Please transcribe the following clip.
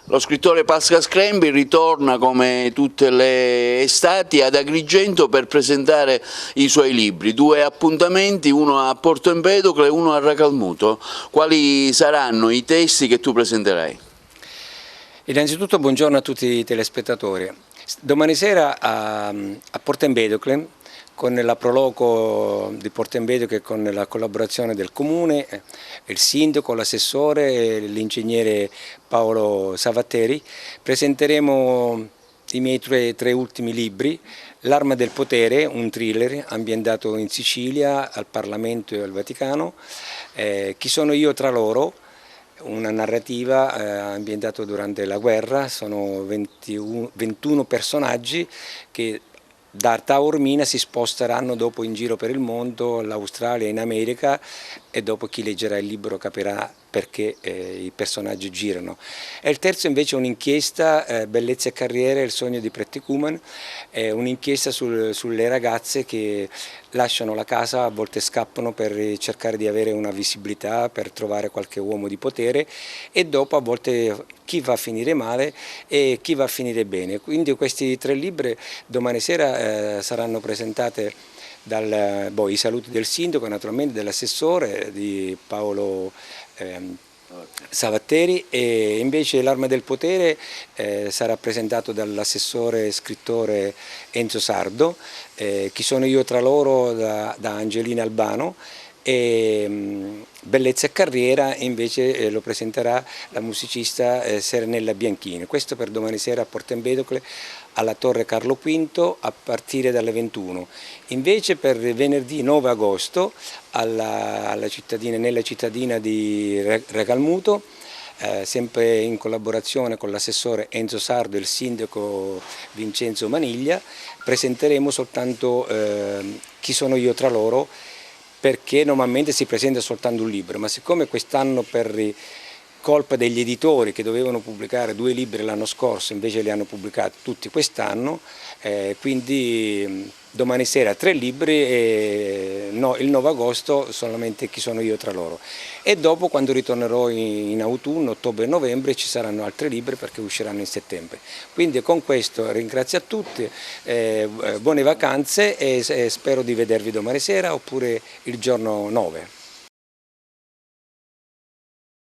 Lo scrittore Pascal Scrembi ritorna come tutte le estati ad Agrigento per presentare i suoi libri, 2 appuntamenti, uno a Porto Empedocle e uno a Racalmuto. Quali saranno i testi che tu presenterai? Innanzitutto buongiorno a tutti i telespettatori. Domani sera a Porto Empedocle, con la Proloco di Porto Empedocle, con la collaborazione del Comune, il sindaco, l'assessore e l'ingegnere Paolo Savatteri, presenteremo i miei tre ultimi libri: L'arma del potere, un thriller ambientato in Sicilia, al Parlamento e al Vaticano, Chi sono io tra loro, una narrativa ambientata durante la guerra. Sono 21 personaggi che da Taormina si sposteranno dopo in giro per il mondo, l'Australia, in America, e dopo chi leggerà il libro capirà perché i personaggi girano. E il terzo invece è un'inchiesta, Bellezza e carriere, il sogno di Pretty Woman, è un'inchiesta sulle ragazze che lasciano la casa, a volte scappano per cercare di avere una visibilità, per trovare qualche uomo di potere, e dopo a volte chi va a finire male e chi va a finire bene. Quindi questi 3 libri domani sera saranno presentate i saluti del sindaco, naturalmente dell'assessore, di Paolo Savatteri, e invece L'arma del potere sarà presentato dall'assessore e scrittore Enzo Sardo, Chi sono io tra loro da Angelina Albano, e Bellezza e carriera invece lo presenterà la musicista Serenella Bianchini. Questo per domani sera a Porto Empedocle, alla Torre Carlo V, a partire dalle 21. Invece per venerdì 9 agosto nella cittadina di Racalmuto, sempre in collaborazione con l'assessore Enzo Sardo e il sindaco Vincenzo Maniglia, presenteremo soltanto Chi sono io tra loro, perché normalmente si presenta soltanto un libro, ma siccome quest'anno per colpa degli editori che dovevano pubblicare 2 libri l'anno scorso, invece li hanno pubblicati tutti quest'anno, quindi domani sera 3 libri e il 9 agosto solamente Chi sono io tra loro. E dopo, quando ritornerò in autunno, ottobre e novembre, ci saranno altri libri perché usciranno in settembre. Quindi con questo ringrazio a tutti, buone vacanze, e spero di vedervi domani sera oppure il giorno 9.